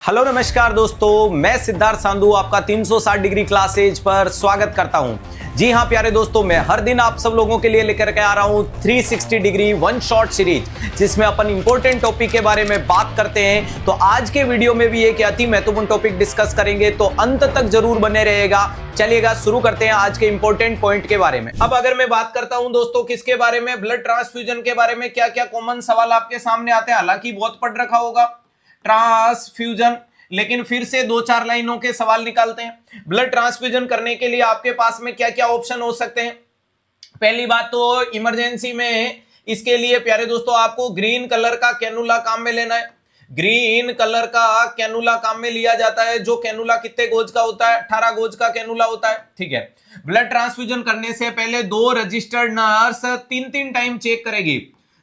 Hello नमस्कार दोस्तों, मैं सिद्धार्थ सांधु आपका 360 डिग्री क्लासेज पर स्वागत करता हूं। जी हां प्यारे दोस्तों, मैं हर दिन आप सब लोगों के लिए लेकर के आ रहा हूं 360 डिग्री वन शॉट सीरीज, जिसमें अपन इंपॉर्टेंट टॉपिक के बारे में बात करते हैं। तो आज के वीडियो में भी एक अति महत्वपूर्ण टॉपिक डिस्कस करेंगे, तो अंत तक जरूर बने रहेगा। चलिएगा शुरू करते हैं आज के इंपॉर्टेंट पॉइंट के बारे में। अब अगर मैं बात करता हूं दोस्तों किसके बारे में, ब्लड ट्रांसफ्यूजन के बारे में, क्या क्या कॉमन सवाल आपके सामने आते हैं। हालांकि बहुत पढ़ रखा होगा ट्रांसफ्यूजन, लेकिन फिर से दो चार लाइनों के सवाल निकालते हैं। ब्लड ट्रांसफ्यूजन करने के लिए आपके पास में क्या क्या ऑप्शन हो सकते हैं। पहली बात तो इमरजेंसी में इसके लिए प्यारे दोस्तों आपको ग्रीन कलर का कैनुला काम में लेना है। ग्रीन कलर का कैनुला काम में लिया जाता है, जो कैनुला कितने गोज का होता है, 18 गोज का कैनुला होता है। ठीक है, ब्लड ट्रांसफ्यूजन करने से पहले दो रजिस्टर्ड नर्स तीन टाइम चेक करेगी,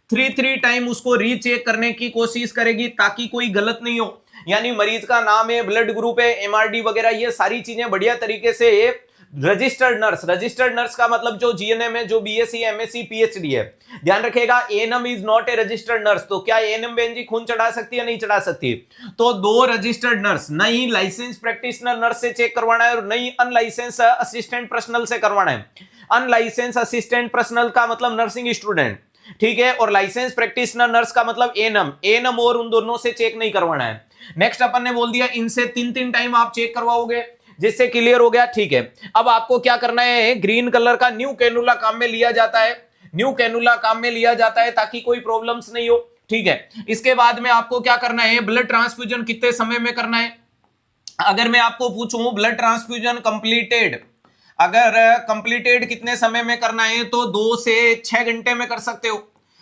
थ्री टाइम उसको रीचेक करने की कोशिश करेगी ताकि कोई गलत नहीं हो। यानी मरीज का नाम है, ब्लड ग्रुप है, एमआरडी वगैरह, ये सारी चीजें बढ़िया तरीके से रजिस्टर्ड नर्स का मतलब जो जीएनएम है, जो बीएससी एमएससी पीएचडी है। ध्यान रखिएगा, ANM is not a registered nurse. तो क्या एएनएम बहन जी खून चढ़ा सकती है? नहीं चढ़ा सकती। तो दो रजिस्टर्ड नर्स, नहीं लाइसेंस प्रैक्टिशनर नर्स से चेक करवाना है और नहीं अनलाइसेंस असिस्टेंट पर्सनल से करवाना है। अनलाइसेंस असिस्टेंट पर्सनल का मतलब नर्सिंग स्टूडेंट, ठीक है, और लाइसेंस प्रैक्टिशनर नर्स का मतलब एएनएम और उन दोनों से चेक नहीं करवाना है। नेक्स्ट अपन ने बोल दिया इनसे तीन टाइम आप चेक करवाओगे, जिससे क्लियर हो गया। ठीक है, अब आपको क्या करना है, ग्रीन कलर का न्यू कैनुला काम में लिया जाता है। न्यू कैनुला काम में लिया जाता है ताकि कोई प्रॉब्लम्स नहीं हो। ठीक है, इसके बाद में आपको क्या करना है, ब्लड ट्रांसफ्यूजन कितने समय में करना है। अगर मैं आपको पूछूं ब्लड ट्रांसफ्यूजन कंप्लीटेड, अगर कंप्लीटेड कितने समय में करना है, तो 2 से 6 घंटे में कर सकते हो।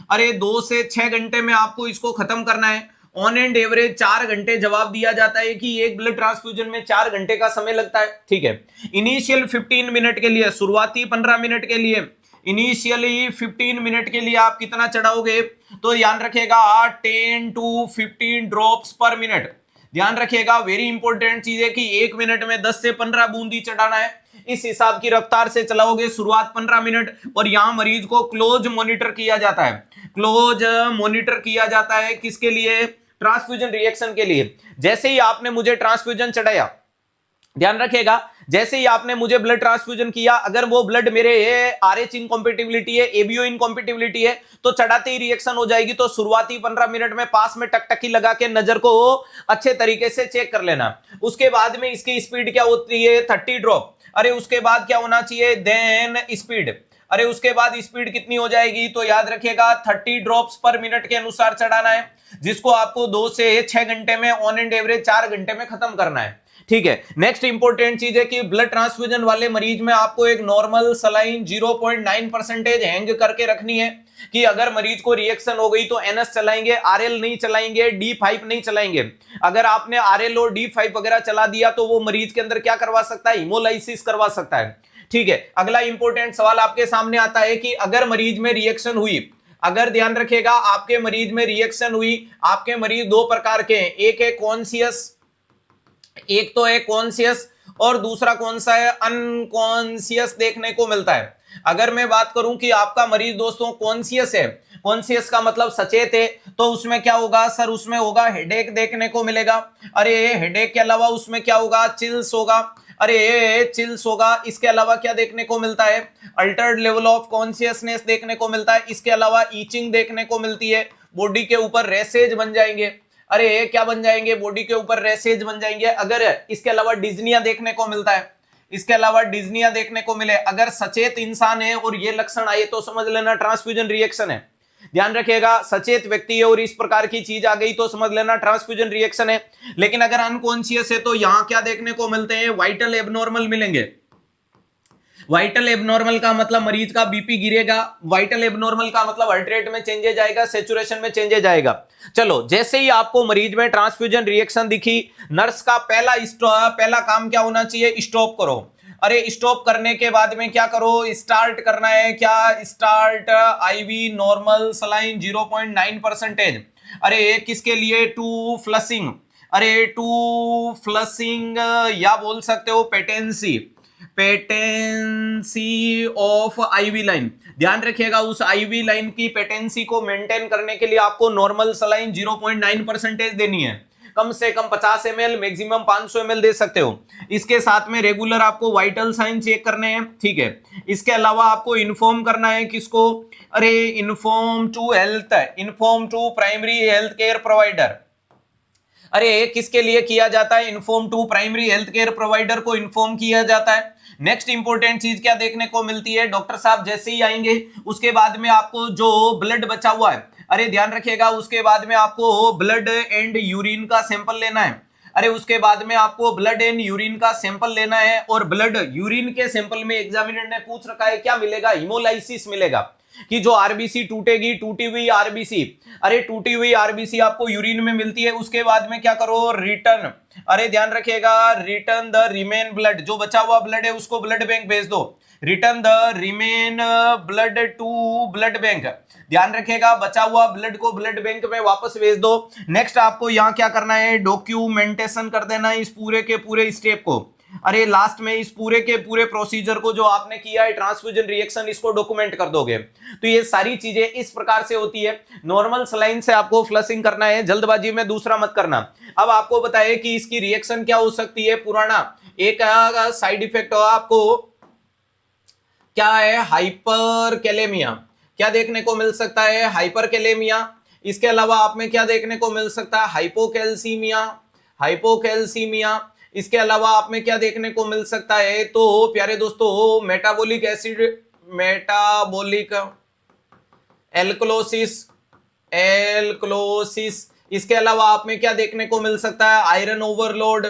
अरे 2 से 6 घंटे में आपको इसको खत्म करना है। ऑन एंड एवरेज 4 घंटे जवाब दिया जाता है कि एक ब्लड ट्रांसफ्यूजन में 4 घंटे का समय लगता है। ठीक है, इनिशियल 15 मिनट के लिए, शुरुआती 15 मिनट के लिए, इनिशियली 15 मिनट के लिए आप कितना चढ़ाओगे, तो ध्यान रखिएगा 10 to 15 ड्रॉप्स पर मिनट। ध्यान रखिएगा, वेरी इंपॉर्टेंट चीज है कि 1 मिनट में 10 से 15 बूंदी चढ़ाना है। इस हिसाब की रफ्तार से चलाओगे, शुरुआत 15 मिनट, और यहां मरीज को क्लोज मॉनिटर किया जाता है। क्लोज मॉनिटर किया जाता है किसके लिए, ट्रांसफ्यूजन रिएक्शन के लिए। जैसे ही आपने मुझे ट्रांसफ्यूजन चढ़ाया, ध्यान रखिएगा, जैसे ही आपने मुझे ब्लड ट्रांसफ्यूजन किया, अगर वो ब्लड मेरे आरएच इनकॉम्पेटिबिलिटी है, एबीओ इनकॉम्पेटिबिलिटी है, तो चढ़ाते ही रिएक्शन हो जाएगी। तो शुरुआती 15 मिनट में पास में टकटकी लगा के नजर को अच्छे तरीके से चेक कर लेना। उसके बाद में इसकी स्पीड क्या होती है, 30 ड्रॉप। अरे उसके बाद क्या होना चाहिए, देन स्पीड। अरे उसके बाद स्पीड कितनी हो जाएगी, तो याद रखिएगा 30 ड्रॉप्स पर मिनट के अनुसार चढ़ाना है, जिसको आपको 2 से 6 घंटे में, ऑन एंड एवरेज 4 घंटे में खत्म करना है। ठीक है, नेक्स्ट इंपॉर्टेंट चीज है कि ब्लड ट्रांसफ्यूजन वाले मरीज में आपको एक नॉर्मल सलाइन 0.9% हैंग करके रखनी है, कि अगर मरीज को रिएक्शन हो गई तो एनएस चलाएंगे, आरएल नहीं चलाएंगे, D5 नहीं चलाएंगे। अगर आपने आरएल और D5 वगैरह चला दिया तो वो मरीज के अंदर क्या करवा सकता है, हिमोलाइसिस करवा सकता है। ठीक है, अगला इंपॉर्टेंट सवाल आपके सामने आता है कि अगर मरीज में रिएक्शन हुई, अगर ध्यान रखिएगा आपके मरीज में रिएक्शन हुई, आपके मरीज दो प्रकार के हैं, एक है कॉन्शियस, एक तो है कॉन्शियस और दूसरा कौन सा है, अनकॉन्शियस देखने को मिलता है। अगर मैं बात करूं कि आपका मरीज दोस्तों कॉन्शियस है, कॉन्शियस का मतलब सचेत है, तो उसमें क्या होगा सर, उसमें होगा हेडेक देखने को मिलेगा। अरे हेडेक के अलावा उसमें क्या होगा, चिल्स होगा। अरे चिल्स होगा, इसके अलावा क्या देखने को मिलता है, अल्टर्ड लेवल ऑफ कॉन्शियसनेस देखने को मिलता है। इसके अलावा ईचिंग देखने को मिलती है, बॉडी के ऊपर रैशेज बन जाएंगे। अरे क्या बन जाएंगे, बॉडी के ऊपर रैशेज बन जाएंगे। अगर इसके अलावा डिज्निया देखने को मिलता है, इसके अलावा डिज्निया देखने को मिले, अगर सचेत इंसान है और ये लक्षण आए तो समझ लेना ट्रांसफ्यूजन रिएक्शन है। ध्यान रखिएगा, सचेत व्यक्ति है और इस प्रकार की चीज आ गई तो समझ लेना ट्रांसफ्यूजन रिएक्शन है। लेकिन अगर अनकॉन्शियस है तो यहां क्या देखने को मिलते हैं, वाइटल एबनॉर्मल मिलेंगे। वाइटल एबनॉर्मल का मतलब मरीज का बीपी गिरेगा, वाइटल एबनॉर्मल का मतलब हार्ट रेट में चेंजेज आएगा, सैचुरेशन में चेंजेज आएगा। चलो, जैसे ही आपको मरीज में ट्रांसफ्यूजन रिएक्शन दिखी, नर्स का पहला काम क्या होना चाहिए, स्टॉप करो। अरे स्टॉप करने के बाद में क्या करो, स्टार्ट करना है, क्या स्टार्ट आईवी नॉर्मल सलाइन 0.9%। अरे किसके लिए, टू फ्लशिंग। अरे टू फ्लशिंग या बोल सकते हो patency, patency of IV line. ध्यान रखिएगा, उस आईवी लाइन की पेटेंसी को मेंटेन करने के लिए आपको नॉर्मल सलाइन 0.9% देनी है। कम से कम 50 ml, मैक्सिमम 500 ml दे सकते हो। इसके साथ में रेगुलर आपको वाइटल साइन चेक करने हैं, ठीक है। इसके अलावा आपको इन्फॉर्म करना है किसको, अरे inform to health, inform to primary health care provider. अरे किसके लिए किया जाता है, inform to primary health care provider को इन्फॉर्म किया जाता है। नेक्स्ट इंपॉर्टेंट चीज क्या देखने को मिलती है, डॉक्टर साहब जैसे ही आएंगे उसके बाद में आपको जो ब्लड बचा हुआ है, अरे ध्यान रखिएगा, उसके बाद में आपको ब्लड एंड यूरिन का सैंपल लेना है। अरे उसके बाद में आपको ब्लड एंड यूरिन का सैंपल लेना है, और ब्लड यूरिन के सैंपल में एग्जामिनर ने पूछ रखा है क्या मिलेगा, हिमोलाइसिस मिलेगा, कि जो आरबीसी टूटेगी, टूटी हुई आरबीसी, अरे टूटी हुई आरबीसी आपको यूरिन में मिलती है। उसके बाद में क्या करो, रिटर्न, अरे ध्यान रखिएगा, रिटर्न द रिमेन ब्लड, जो बचा हुआ ब्लड है उसको ब्लड बैंक भेज दो, return the remain blood to blood bank, ध्यान रखिएगा बचा हुआ ब्लड को ब्लड बैंक में वापस भेज दो। नेक्स्ट आपको यहां क्या करना है, डॉक्यूमेंटेशन कर देना है इस पूरे के पूरे स्टेप को। अरे लास्ट में इस पूरे के पूरे प्रोसीजर को जो आपने किया है, ट्रांसफ्यूजन रिएक्शन, इसको डॉक्यूमेंट कर दोगे। तो ये सारी चीजें इस प्रकार से होती है। नॉर्मल सलाइन से आपको फ्लशिंग करना है, जल्दबाजी में दूसरा मत करना। अब आपको बताइए कि इसकी रिएक्शन क्या हो सकती है। पुराना एक साइड इफेक्ट हो आपको क्या है, हाइपरकैलेमिया, क्या देखने को मिल सकता है, हाइपरकैलेमिया। इसके अलावा आप में क्या देखने को मिल सकता है, हाइपोकैल्सीमिया, हाइपोकैल्सीमिया। इसके अलावा आप में क्या देखने को मिल सकता है, तो प्यारे दोस्तों metabolic acid, metabolic alkalosis, alkalosis. इसके अलावा आप में क्या देखने को मिल सकता है, आयरन ओवरलोड,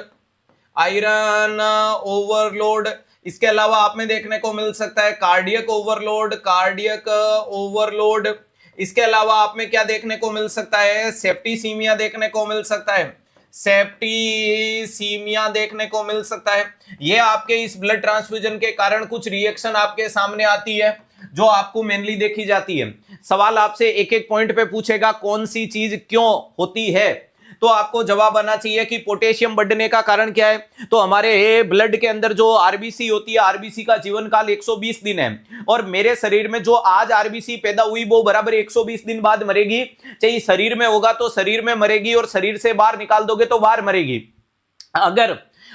आयरन ओवरलोड। इसके अलावा आप में देखने को मिल सकता है कार्डियक ओवरलोड, कार्डियक ओवरलोड। इसके अलावा आप में क्या देखने को मिल सकता है, सेप्टिसीमिया देखने को मिल सकता है, सेप्टिसीमिया देखने को मिल सकता है। ये आपके इस ब्लड ट्रांसफ्यूजन के कारण कुछ रिएक्शन आपके सामने आती है जो आपको मेनली देखी जाती है। सवाल आपसे एक एक पॉइंट पे पूछेगा कौन सी चीज क्यों होती है, तो आपको जवाब आना चाहिए कि पोटेशियम बढ़ने का कारण क्या है। तो हमारे ब्लड के अंदर जो आरबीसी होती है, आरबीसी का जीवन काल 120 दिन है, और मेरे शरीर में जो आज आरबीसी पैदा हुई वो बराबर 120 दिन बाद मरेगी। चाहे शरीर में होगा तो शरीर में मरेगी, और शरीर से बाहर निकाल दोगे तो बाहर मरेगी।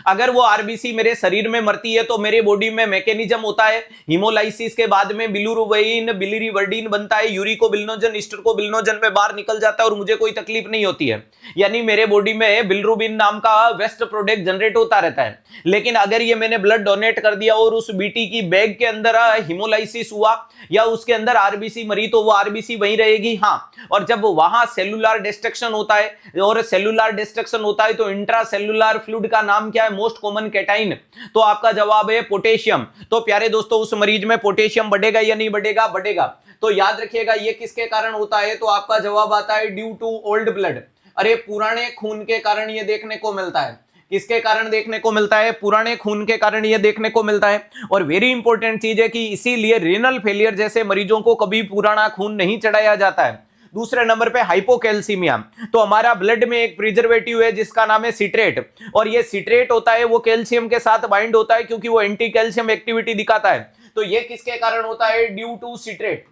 अगर वो आरबीसी मेरे शरीर में मरती है तो मेरे बॉडी में मैकेनिज्म होता है, हीमोलाइसिस के बाद में बिलिरुबिन, बिलिरुबिन बनता है, यूरिकोबिलिनोजन, स्टेरोबिलिनोजन में बाहर निकल जाता है और मुझे कोई तकलीफ नहीं होती है। यानी मेरे बॉडी में बिलिरुबिन नाम का वेस्ट प्रोडक्ट जनरेट होता रहता है। लेकिन अगर ये मैंने ब्लड डोनेट कर दिया और उस बीटी की बैग के अंदर हीमोलाइसिस हुआ या उसके अंदर आरबीसी मरी, तो वो आरबीसी वहीं रहेगी। हाँ, और जब वहां सेलुलर डिस्ट्रक्शन होता है, और सेलुलर डिस्ट्रक्शन होता है तो इंट्रा सेलुलर फ्लूइड का नाम क्या है, मोस्ट कॉमन कैटाइन, तो आपका जवाब है पोटेशियम। तो प्यारे दोस्तों उस मरीज में पोटेशियम बढ़ेगा या नहीं बढ़ेगा, बढ़ेगा। तो याद रखिएगा ये किसके कारण होता है, तो आपका जवाब आता है ड्यू टू ओल्ड ब्लड, अरे पुराने खून के कारण ये देखने को मिलता है। किसके कारण देखने को मिलता है, पुराने खून के कारण ये देखने को मिलता है। और वेरी इंपॉर्टेंट चीज है कि इसीलिए रेनल फेलियर जैसे मरीजों को कभी पुराना खून नहीं चढ़ाया जाता है। दूसरे नंबर पे हाइपोकैल्सीमिया, तो हमारा ब्लड में एक प्रिजर्वेटिव है जिसका नाम है सिट्रेट, और ये सिट्रेट होता है वो कैल्शियम के साथ बाइंड होता है क्योंकि वो एंटी कैल्शियम एक्टिविटी दिखाता है। तो ये किसके कारण होता है, due to citrate,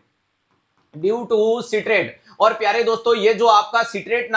due to citrate. और प्यारे दोस्तों ये जो आपका सिट्रेट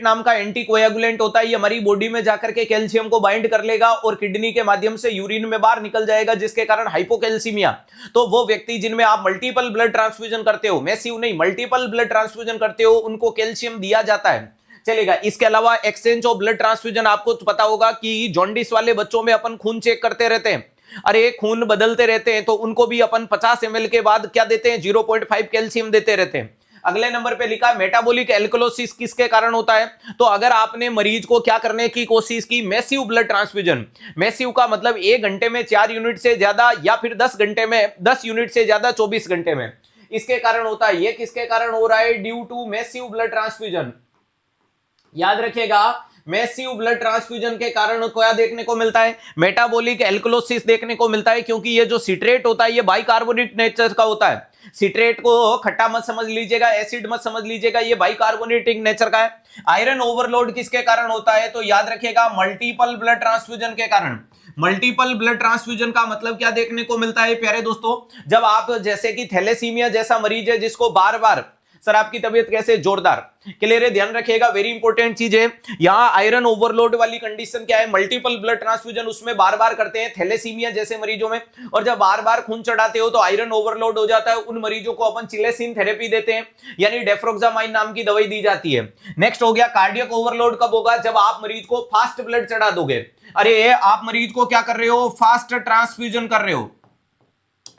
नाम का एंटीकोएगुलेंट होता है, ये हमारी बॉडी में जाकर के कैल्शियम को बाइंड कर लेगा और किडनी के माध्यम से यूरिन में बाहर निकल जाएगा, जिसके कारण हाइपोकैल्सीमिया। तो वो व्यक्ति जिनमें आप मल्टीपल ब्लड ट्रांसफ्यूजन करते हो, मैसिव नहीं मल्टीपल ब्लड ट्रांसफ्यूजन करते हो, उनको कैल्शियम दिया जाता है, चलेगा। इसके अलावा एक्सचेंज ऑफ ब्लड ट्रांसफ्यूजन, आपको पता होगा कि जॉन्डिस वाले बच्चों में अपन खून चेक करते रहते हैं, अरे खून बदलते रहते हैं, तो उनको भी अपन 50 ml के बाद क्या देते हैं, 0.5 कैल्शियम देते रहते हैं। अगले नंबर पे लिखा है मेटाबॉलिक एल्कलोसिस किसके कारण होता है, तो अगर आपने मरीज को क्या करने की कोशिश की, मैसिव ब्लड ट्रांसफ्यूजन। मैसिव का मतलब 1 घंटे में 4 यूनिट से ज्यादा, या फिर 10 घंटे में 10 यूनिट से ज्यादा 24 घंटे में, इसके कारण होता है। ये किसके कारण हो रहा है, due to massive blood transfusion. याद रखिएगा मैसिव ब्लड ट्रांसफ्यूजन के कारण क्या देखने को मिलता है, मेटाबॉलिक एल्कलोसिस देखने को मिलता है, क्योंकि ये जो सिट्रेट होता है ये बाइकार्बोनेट नेचर का होता है। सिट्रेट को खट्टा मत समझ लीजिएगा, एसिड मत समझ लीजिएगा, ये बाइकार्बोनेटिक नेचर का है। आयरन ओवरलोड किसके कारण होता है, तो याद रखिएगा मल्टीपल ब्लड ट्रांसफ्यूजन के कारण। मल्टीपल ब्लड ट्रांसफ्यूजन का मतलब क्या देखने को मिलता है प्यारे दोस्तों, जब आप जैसे कि थैलेसीमिया जैसा मरीज है जिसको बार बार सर आपकी तबीयत कैसे? जोरदार। क्लियर है? ध्यान रखिएगा, वेरी इंपॉर्टेंट चीज है। यहाँ आयरन ओवरलोड वाली कंडीशन क्या है? मल्टीपल ब्लड ट्रांसफ्यूजन उसमें बार बार करते हैं, थैलेसीमिया जैसे मरीजों में। और जब बार बार खून चढ़ाते हो तो आयरन ओवरलोड हो जाता है, उन मरीजों को अपन चिलेसिन थेरेपी देते हैं, यानी डेफ्रोक्सामाइन नाम की दवाई दी जाती है। नेक्स्ट हो गया कार्डियक ओवरलोड कब होगा? जब आप मरीज को फास्ट ब्लड चढ़ा दोगे। अरे आप मरीज को क्या कर रहे हो? फास्ट ट्रांसफ्यूजन कर रहे हो,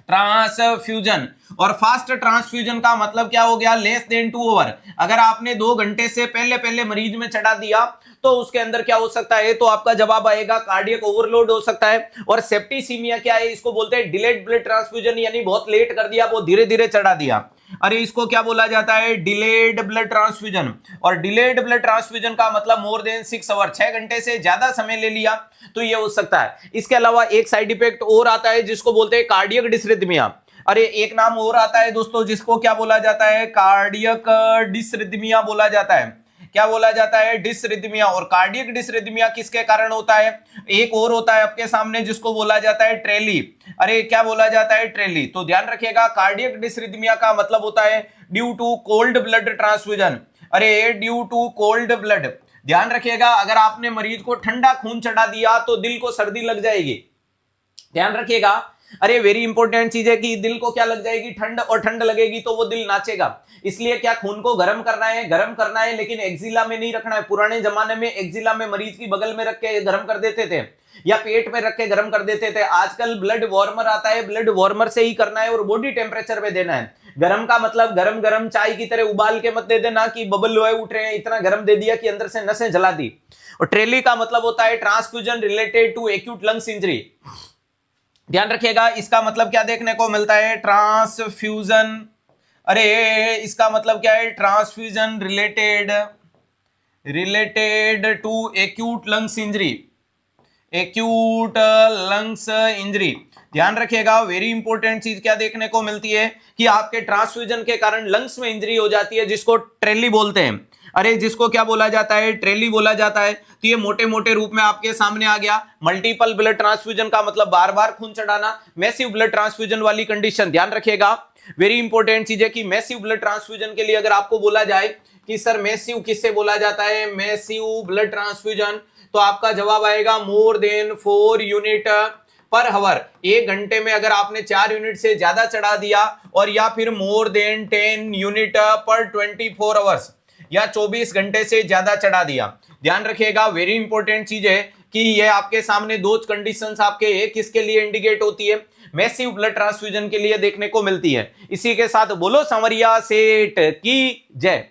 ट्रांसफ्यूजन। और फास्ट ट्रांसफ्यूजन का मतलब क्या हो गया? Less than 2 hour. अगर आपने 2 घंटे से पहले मरीज में चढ़ा दिया तो उसके अंदर क्या हो सकता है? तो आपका जवाब आएगा कार्डियक ओवरलोड हो सकता है। और सेप्टिसीमिया क्या है? इसको बोलते हैं डिलेड ब्लड ट्रांसफ्यूजन, यानी बहुत लेट कर दिया, बहुत धीरे धीरे चढ़ा दिया। अरे इसको क्या बोला जाता है? Delayed blood transfusion. और डिलेड ब्लड ट्रांसफ्यूजन का मतलब मोर देन 6 आवर, 6 घंटे से ज्यादा समय ले लिया तो ये हो सकता है। इसके अलावा एक साइड इफेक्ट और आता है जिसको बोलते हैं कार्डियक डिसरिथमिया। अरे एक नाम और आता है दोस्तों जिसको क्या बोला जाता है? कार्डियक डिसरिथमिया बोला जाता है। क्या बोला जाता है? डिसरिथमिया। और कार्डियक डिसरिथमिया किसके कारण होता है? एक और होता है आपके सामने जिसको बोला जाता है ट्रेली। अरे क्या बोला जाता है? ट्रेली। तो ध्यान रखिएगा, कार्डियक डिसरिथमिया का मतलब होता है due to cold blood transfusion. अरे ड्यू टू कोल्ड ब्लड। ध्यान रखिएगा, अगर आपने मरीज को ठंडा खून चढ़ा दिया तो दिल को सर्दी लग जाएगी। ध्यान रखिएगा, अरे वेरी इंपॉर्टेंट चीज है कि दिल को क्या लग जाएगी? ठंड। और ठंड लगेगी तो वो दिल नाचेगा। इसलिए क्या खून को गर्म करना है? गर्म करना है, लेकिन एक्जिला में नहीं रखना है। पुराने जमाने में एक्जिला में मरीज की बगल में रख के गर्म कर देते थे या पेट में रख के गर्म कर देते थे। आजकल ब्लड वार्मर आता है, ब्लड वार्मर से ही करना है और बॉडी टेम्परेचर पे देना है। गरम का मतलब गरम गरम चाय की तरह उबाल के मत दे देना कि बबल लोए उठ रहे हैं, इतना गरम दे दिया कि अंदर से नसें जला दी। और ट्रेली का मतलब होता है transfusion related to acute lungs injury. ध्यान रखिएगा, इसका मतलब क्या देखने को मिलता है? ट्रांसफ्यूजन। अरे इसका मतलब क्या है? Transfusion related to acute lungs injury, acute lungs injury. ध्यान रखिएगा, वेरी इंपॉर्टेंट चीज क्या देखने को मिलती है कि आपके ट्रांसफ्यूजन के कारण लंग्स में इंजरी हो जाती है, जिसको ट्रेली बोलते हैं। अरे जिसको क्या बोला जाता है? ट्रेली बोला जाता है। तो ये मोटे मोटे रूप में आपके सामने आ गया। मल्टीपल ब्लड ट्रांसफ्यूजन का मतलब बार बार खून चढ़ाना। मैसिव ब्लड ट्रांसफ्यूजन वाली कंडीशन, ध्यान रखिएगा, वेरी इंपॉर्टेंट चीज है कि मैसिव ब्लड ट्रांसफ्यूजन के लिए अगर आपको बोला जाए कि सर मैसिव किससे बोला जाता है? मैसिव ब्लड ट्रांसफ्यूजन, तो आपका जवाब आएगा मोर देन 4 यूनिट पर हवर। 1 घंटे में अगर आपने 4 यूनिट से ज्यादा चढ़ा दिया, और या फिर मोर देन 10 यूनिट पर 24 आवर्स, या 24 घंटे से ज्यादा चढ़ा दिया। ध्यान रखिएगा, वेरी इंपॉर्टेंट चीज है कि ये आपके सामने दो कंडीशंस आपके किसके लिए इंडिकेट होती है? मैसिव ब्लड ट्रांसफ्यूजन के लिए देखने को मिलती है। इसी के साथ बोलो संवरिया सेठ की जय।